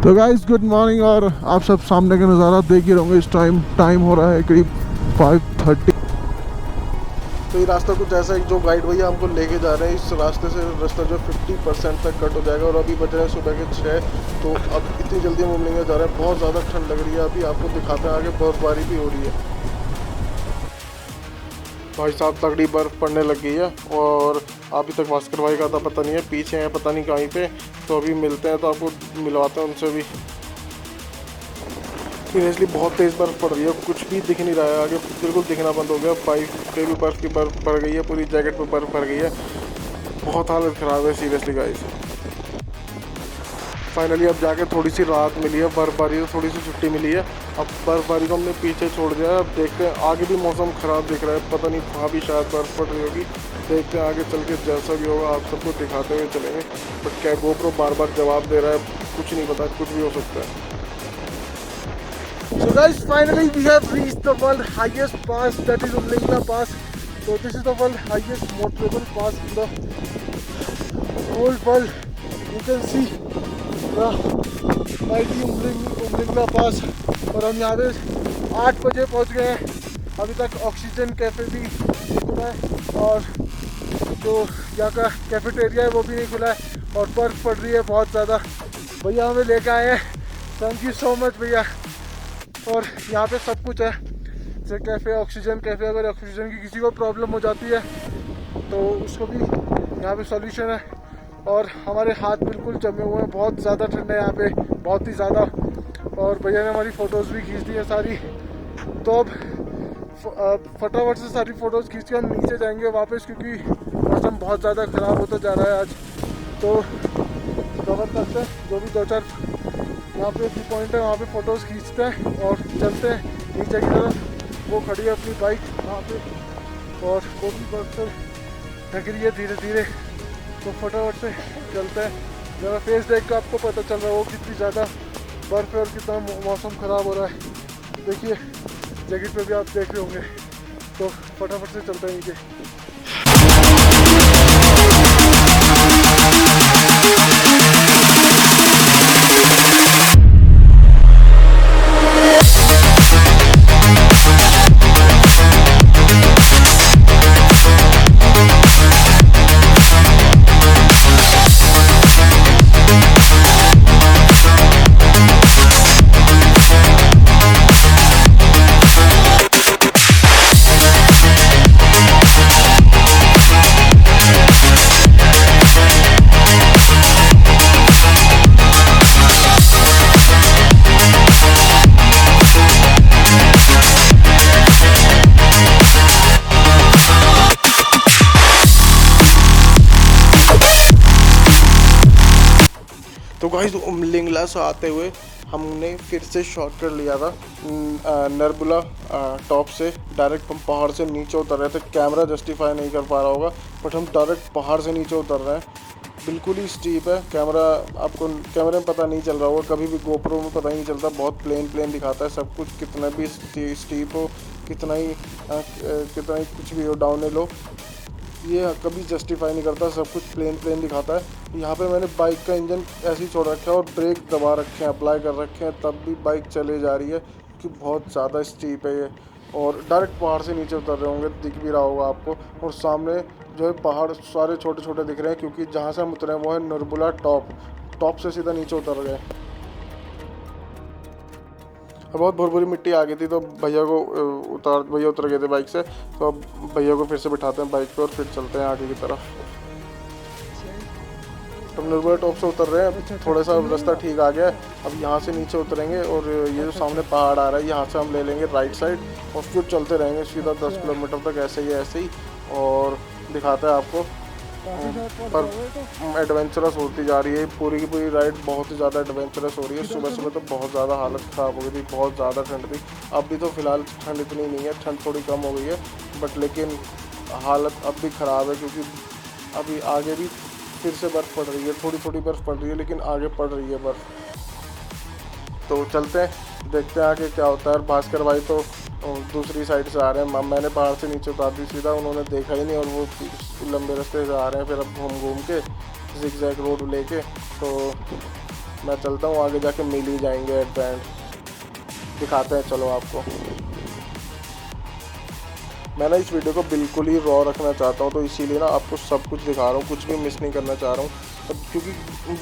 तो guys good morning. और आप सब सामने का नज़ारा देख ही रहोगे। इस टाइम हो रहा है करीब 5:30। तो ये रास्ता कुछ ऐसा है, जो गाइड भैया हमको लेके जा रहे हैं इस रास्ते से रास्ता जो 50% तक कट हो जाएगा। और अभी बज रहे हैं सुबह के 6। तो अब इतनी जल्दी हम घूमने जा रहे हैं, बहुत ज़्यादा ठंड लग रही है। अभी आपको दिखाते हैं, आगे बर्फबारी भी हो रही है। भाई साहब तगड़ी बर्फ़ पड़ने लग गई है और अभी तक भास्कर भाई का था पता नहीं है, पीछे है पता नहीं कहीं पे। तो अभी मिलते हैं तो आपको मिलवाते हैं उनसे भी। सीरियसली बहुत तेज़ बर्फ़ पड़ रही है, कुछ भी दिख नहीं रहा है आगे, बिल्कुल दिखना बंद हो गया। बाइक पे भी बर्फ़ की बर्फ़ पड़ गई है, पूरी जैकेट पे बर्फ़ पड़ गई है। बहुत हालत ख़राब है सीरियसली गाइस। फाइनली अब जाके थोड़ी सी राहत मिली है, बर्फ़बारी से थोड़ी सी छुट्टी मिली है। अब बर्फ़बारी को हमने पीछे छोड़ दिया है। अब देखते हैं, आगे भी मौसम ख़राब दिख रहा है, पता नहीं वहाँ भी शायद बर्फ़ पड़ रही होगी। देखते हैं आगे चल के जैसा भी होगा आप सबको दिखाते हुए चलेंगे। बट क्या GoPro बार बार जवाब दे रहा है, कुछ नहीं पता, कुछ भी हो सकता है। So guys, finally we have reached the world highest pass, that is Umlingla Pass. So this is the world highest motorable pass in the whole world. You can see the mighty Umlingla Pass. और हम यहाँ पे 8 बजे पहुँच गए हैं। अभी तक ऑक्सीजन कैफ़े भी नहीं खुला है और जो यहाँ का कैफेटेरिया है वो भी नहीं खुला है। और बर्फ़ पड़ रही है बहुत ज़्यादा। भैया हमें लेकर आए हैं, थैंक यू सो मच भैया। और यहाँ पे सब कुछ है, जैसे कैफ़े, ऑक्सीजन कैफ़े। अगर ऑक्सीजन की किसी को प्रॉब्लम हो जाती है तो उसको भी यहाँ पे सॉल्यूशन है। और हमारे हाथ बिल्कुल जमे हुए हैं, बहुत ज़्यादा ठंड है यहाँ पे, बहुत ही ज़्यादा। और भैया ने हमारी फ़ोटोज़ भी खींच दी है सारी। तो अब फटाफट से सारी फ़ोटोज़ खींच के हम नीचे जाएंगे वापस, क्योंकि मौसम बहुत ज़्यादा ख़राब होता जा रहा है आज। तो कवर करते हैं जो भी 2-4 यहाँ पे व्यू पॉइंट है, वहाँ पे फ़ोटोज़ खींचते हैं और चलते हैं नीचे की तरफ। वो खड़ी है अपनी बाइक वहाँ पे और वो भी बर्फ़ से ढक रही है धीरे धीरे। तो फटाफट से चलते हैं। ज़रा फेस देख कर आपको पता चल रहा है वो कितनी ज़्यादा बर्फ़ है और कितना मौसम ख़राब हो रहा है। देखिए जैकेट पे भी आप देख रहे होंगे। तो फटाफट से चलते हैं नीचे। तो गाइस उमलिंगला से आते हुए हमने फिर से शॉर्टकट लिया था नरबुला टॉप से। डायरेक्ट हम पहाड़ से नीचे उतर रहे थे। कैमरा जस्टिफाई नहीं कर पा रहा होगा, बट हम डायरेक्ट पहाड़ से नीचे उतर रहे हैं। बिल्कुल ही स्टीप है। आपको कैमरे में पता नहीं चल रहा होगा, कभी भी GoPro में पता नहीं चलता, बहुत प्लेन दिखाता है सब कुछ। कितना भी स्टीप हो, कितना ही कुछ भी हो, डाउनहिल हो, ये कभी जस्टिफाई नहीं करता, सब कुछ प्लेन दिखाता है। यहाँ पे मैंने बाइक का इंजन ऐसे ही छोड़ रखा है और ब्रेक दबा रखे हैं, अप्लाई कर रखे हैं, तब भी बाइक चले जा रही है कि बहुत ज़्यादा स्टीप है ये। और डायरेक्ट पहाड़ से नीचे उतर रहे होंगे, दिख भी रहा होगा आपको। और सामने जो है पहाड़ सारे छोटे दिख रहे हैं, क्योंकि जहाँ से हम उतरे हैं वो है नरबुला टॉप से सीधा नीचे उतर गए। बहुत भुरभुरी मिट्टी आ गई थी, तो भैया उतर गए थे बाइक से। तो अब भैया को फिर से बिठाते हैं बाइक पे और फिर चलते हैं आगे की तरफ। तो हम नरबुला टॉप से उतर रहे हैं, थोड़ा सा रास्ता ठीक आ गया है। अब यहाँ से नीचे उतरेंगे और ये जो सामने पहाड़ आ रहा है यहाँ से हम ले लेंगे राइट साइड और फिर चलते रहेंगे सीधा 10 किलोमीटर तक ऐसे ही। और दिखाता है आपको, पर एडवेंचरस होती जा रही है पूरी की पूरी राइड, बहुत ही ज़्यादा एडवेंचरस हो रही है। सुबह तो बहुत ज़्यादा हालत ख़राब हो गई थी, बहुत ज़्यादा ठंड थी। अभी तो फ़िलहाल ठंड इतनी नहीं है, ठंड थोड़ी कम हो गई है, बट लेकिन हालत अब भी ख़राब है, क्योंकि अभी आगे भी फिर से बर्फ़ पड़ रही है। थोड़ी बर्फ़ पड़ रही है, लेकिन आगे पड़ रही है बर्फ़। तो चलते हैं, देखते हैं आगे क्या होता है। भास्कर भाई तो दूसरी साइड से आ रहे हैं, मैंने पहाड़ से नीचे उतार दी सीधा, उन्होंने देखा ही नहीं और वो लंबे रास्ते से आ रहे हैं। फिर अब घूम के जिगजैग रोड लेके तो मैं चलता हूँ, आगे जाके मिल ही जाएंगे एट द एंड। दिखाते हैं चलो आपको। मैं ना इस वीडियो को बिल्कुल ही रॉ रखना चाहता हूँ, तो इसीलिए ना आपको सब कुछ दिखा रहा हूँ, कुछ भी मिस नहीं करना चाह रहा हूँ। क्योंकि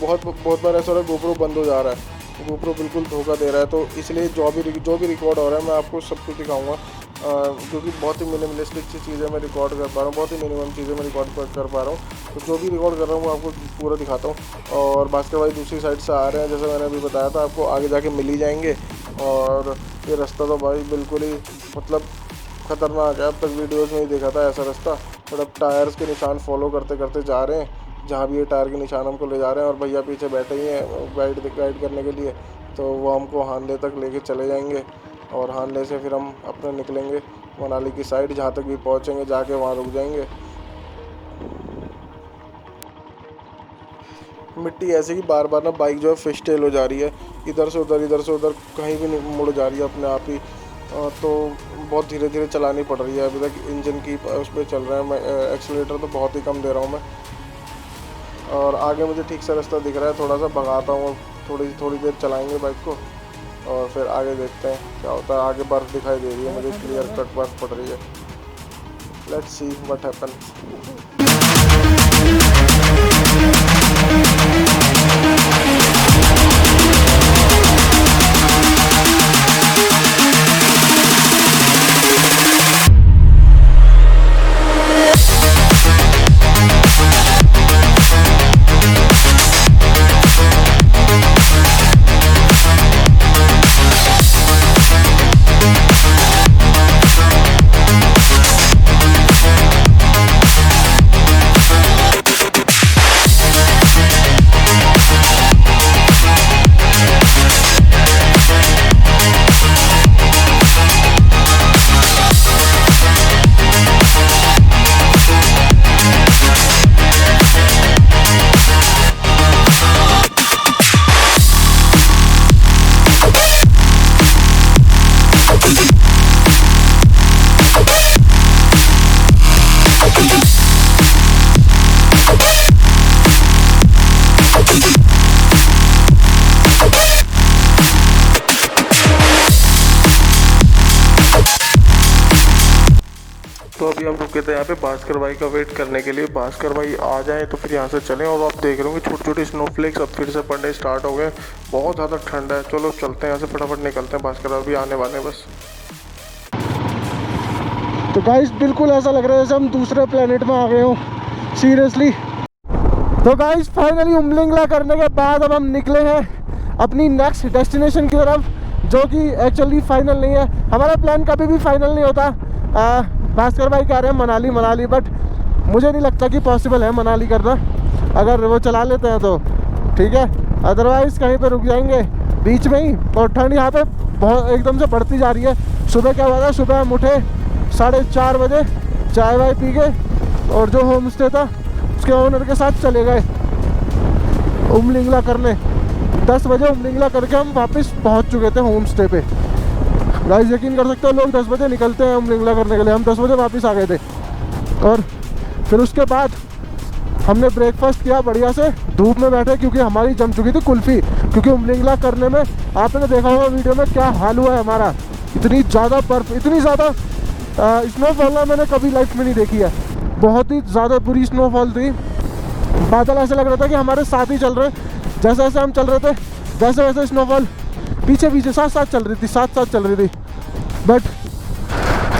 बहुत बार ऐसा हो रहा है गोप्रो बंद हो जा रहा है, गोप्रो बिल्कुल धोखा दे रहा है, तो इसलिए जो भी रिकॉर्ड हो रहा है मैं आपको सब कुछ दिखाऊंगा। क्योंकि बहुत ही मिनिमलिस्टिक सी चीज़ें मैं रिकॉर्ड कर पा रहा हूँ, बहुत ही मिनिमम चीज़ें मैं रिकॉर्ड कर पा रहा हूँ। तो जो भी रिकॉर्ड कर रहा हूँ वो आपको पूरा दिखाता हूँ। और भास्कर भाई दूसरी साइड से आ रहे हैं, जैसे मैंने अभी बताया था आपको, आगे जाके मिल ही जाएंगे। और ये रास्ता तो भाई बिल्कुल ही मतलब ख़तरनाक है, अब तक वीडियोज़ में ही देखा था ऐसा रास्ता। बट अब टायर्स के निशान फॉलो करते करते जा रहे हैं, जहाँ भी ये टायर के निशान हमको ले जा रहे हैं। और भैया पीछे बैठे ही हैं गाइड करने के लिए, तो वो हमको हानले तक लेके चले जाएंगे। और हानले से फिर हम अपने निकलेंगे मनाली की साइड, जहाँ तक भी पहुँचेंगे जाके वहाँ रुक जाएंगे। मिट्टी ऐसे कि बार बार ना बाइक जो है फिशटेल हो जा रही है, इधर से उधर कहीं भी नहीं मुड़ जा रही है अपने आप ही। तो बहुत धीरे धीरे चलानी पड़ रही है। अभी तक इंजन की उस पर चल रहा है, मैं एक्सीलेटर तो बहुत ही कम दे रहा हूँ मैं। और आगे मुझे ठीक सा रास्ता दिख रहा है, थोड़ा सा भगाता हूँ, थोड़ी देर चलाएंगे बाइक को और फिर आगे देखते हैं क्या होता है। आगे बर्फ़ दिखाई दे रही है मुझे, क्लियर कट बर्फ़ पड़ रही है। Let's see what happen. तो अभी हम रुके थे यहाँ पे भास्कर भाई का वेट करने के लिए। भास्कर भाई आ जाएं तो फिर यहाँ से चलें। और आप देख रहे होंगे छोटे छोटे स्नोफ्लेक्स अब फिर से पड़ने स्टार्ट हो गए, बहुत ज़्यादा ठंड है। चलो चलते हैं यहाँ से, फटाफट निकलते हैं, भास्कर भाई आने वाले हैं बस। तो गाइस बिल्कुल ऐसा लग रहा है जैसे हम दूसरे प्लेनेट में आ गए हो, सीरियसली। तो गाइस फाइनली उमलिंगला करने के बाद अब हम निकले हैं अपनी नेक्स्ट डेस्टिनेशन की तरफ, जो कि एक्चुअली फाइनल नहीं है। हमारा प्लान कभी भी फाइनल नहीं होता। भास्कर भाई कह रहे हैं मनाली, बट मुझे नहीं लगता कि पॉसिबल है मनाली करना। अगर वो चला लेते हैं तो ठीक है, अदरवाइज़ कहीं पे रुक जाएंगे बीच में ही। और ठंड यहाँ पे बहुत एकदम से बढ़ती जा रही है। सुबह क्या हुआ था, सुबह हम उठे 4:30 बजे, चाय वाय पी गए और जो होम स्टे था उसके ओनर के साथ चले गए उमलिंगला करने। 10 बजे उमलिंगला करके हम वापस पहुँच चुके थे होम स्टे पे। गाइस यकीन कर सकते हो, लोग 10 बजे निकलते हैं उमलिंगला करने के लिए, हम 10 बजे वापस आ गए थे। और फिर उसके बाद हमने ब्रेकफास्ट किया बढ़िया से, धूप में बैठे क्योंकि हमारी जम चुकी थी कुल्फ़ी। क्योंकि उमलिंगला करने में आपने देखा होगा वीडियो में क्या हाल हुआ है हमारा। इतनी ज़्यादा बर्फ़, इतनी ज़्यादा स्नोफॉल ना मैंने कभी लाइफ में नहीं देखी है। बहुत ही ज़्यादा बुरी स्नोफॉल थी। बादल ऐसे लग रहा था कि हमारे साथ ही चल रहे, जैसे जैसे हम चल रहे थे वैसे वैसे स्नोफॉल पीछे साथ चल रही थी। बट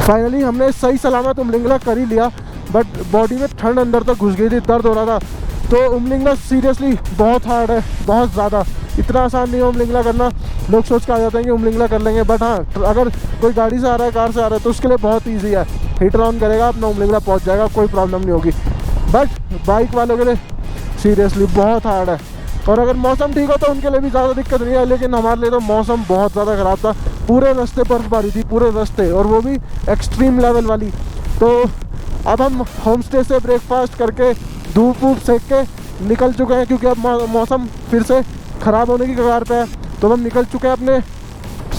फाइनली हमने सही सलामत उमलिंगला कर ही लिया। बट बॉडी में ठंड अंदर तक घुस गई थी, दर्द हो रहा था। तो उमलिंगला सीरियसली बहुत हार्ड है, बहुत ज़्यादा। इतना आसान नहीं है उमलिंगला करना। लोग सोच के आ जाते हैं कि उमलिंगला कर लेंगे, बट हाँ, अगर कोई गाड़ी से आ रहा है, कार से आ रहा है, तो उसके लिए बहुत ईजी है। हीटर ऑन करेगा, अपना उमलिंगला पहुँच जाएगा, कोई प्रॉब्लम नहीं होगी। बट बाइक वालों के लिए सीरियसली बहुत हार्ड है। और अगर मौसम ठीक हो तो उनके लिए भी ज़्यादा दिक्कत नहीं है, लेकिन हमारे लिए तो मौसम बहुत ज़्यादा ख़राब था। पूरे रास्ते बर्फबारी थी, पूरे रास्ते, और वो भी एक्सट्रीम लेवल वाली। तो अब हम होम स्टे से ब्रेकफास्ट करके धूप वूप सेक के निकल चुके हैं, क्योंकि अब मौसम फिर से ख़राब होने की कगार पे है। तो हम निकल चुके हैं अपने,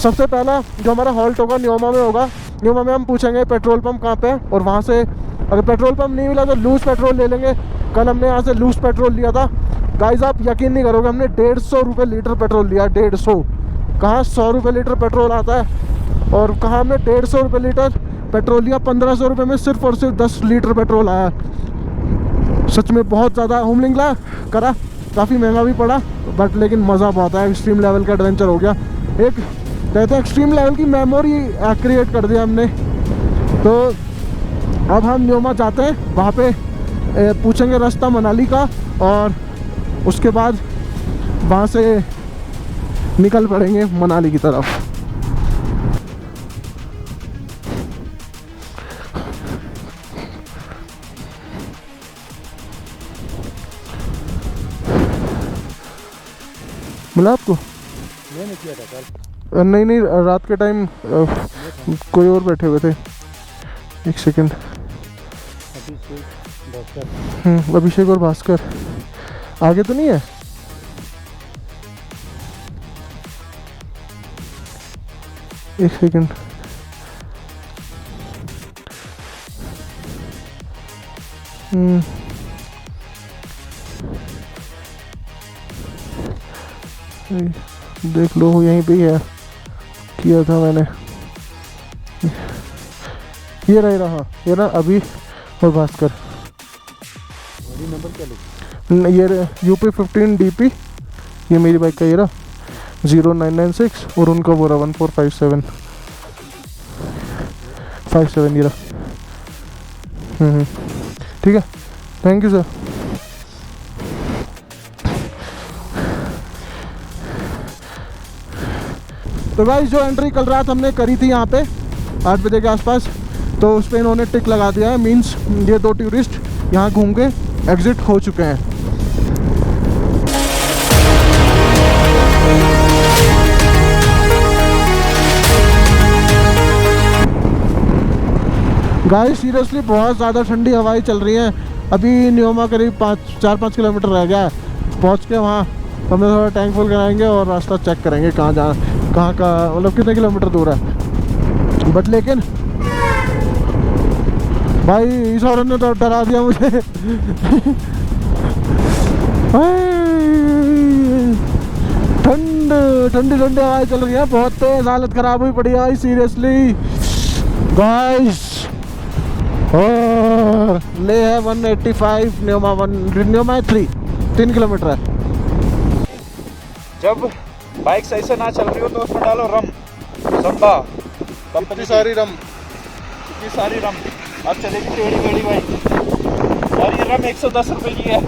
सबसे पहला जो हमारा हॉल्ट होगा न्योमा में होगा। न्योमा में हम पूछेंगे पेट्रोल पंप कहाँ पे है, और वहाँ से अगर पेट्रोल पंप नहीं मिला तो लूज़ पेट्रोल ले लेंगे। कल हमने यहाँ से लूज़ पेट्रोल लिया था, गाइस आप यकीन नहीं करोगे, हमने 150 रुपये लीटर पेट्रोल लिया। 150, कहाँ 100 रुपये लीटर पेट्रोल आता है और कहाँ हमने 150 रुपये लीटर पेट्रोल लिया। 1500 रुपये में सिर्फ और सिर्फ 10 लीटर पेट्रोल आया। सच में बहुत ज़्यादा होमलिंगला करा, काफ़ी महंगा भी पड़ा, बट लेकिन मज़ा बहुत आया। एक्सट्रीम लेवल का एडवेंचर हो गया, एक कहते हैं एक्सट्रीम लेवल की मेमोरी क्रिएट कर दिया हमने। तो अब हम न्योमा जाते हैं, वहाँ पे पूछेंगे रास्ता मनाली का और उसके बाद वहाँ से निकल पड़ेंगे मनाली की तरफ। मिला आपको? मैंने किया था कल। नहीं, रात के टाइम कोई और बैठे हुए थे। एक सेकंड। अभिषेक और भास्कर आगे तो नहीं है? एक सेकंड। देख लो यहीं पे ही है, किया था मैंने। ये रहा अभी और भास्कर। नंबर क्या लिखा? ये UP 15 DP, ये मेरी बाइक का ये रहा 0996 और उनका वो रहा 1457 ये रहा। ठीक है, थैंक यू सर। तो भाई जो एंट्री कल रात हमने करी थी यहाँ पे 8 बजे के आसपास, तो उस पर इन्होंने टिक लगा दिया है। मीन्स ये 2 टूरिस्ट यहाँ घूम के एग्जिट हो चुके हैं। गाइस सीरियसली बहुत ज़्यादा ठंडी हवाएं चल रही हैं। अभी न्योमा करीब 4-5 किलोमीटर रह गया है। पहुँच के वहाँ हमें थोड़ा टैंक फुल कराएंगे और रास्ता चेक करेंगे कहाँ का मतलब कितने किलोमीटर दूर है। बट लेकिन भाई इस औरत ने तो डरा दिया मुझे। ठंडी हवाएं चल रही है, बहुत तेज, हालत खराब हुई पड़ी है भाई सीरियसली गाइस। ले है 185, न्योमा 3 किलोमीटर है। जब बाइक सही से ना चल रही हो तो उसमें डालो रम, संबा इतनी सारी रम। अब चलेगी टेढ़ी मेढ़ी बाइक। और ये रम 110 रुपये की है।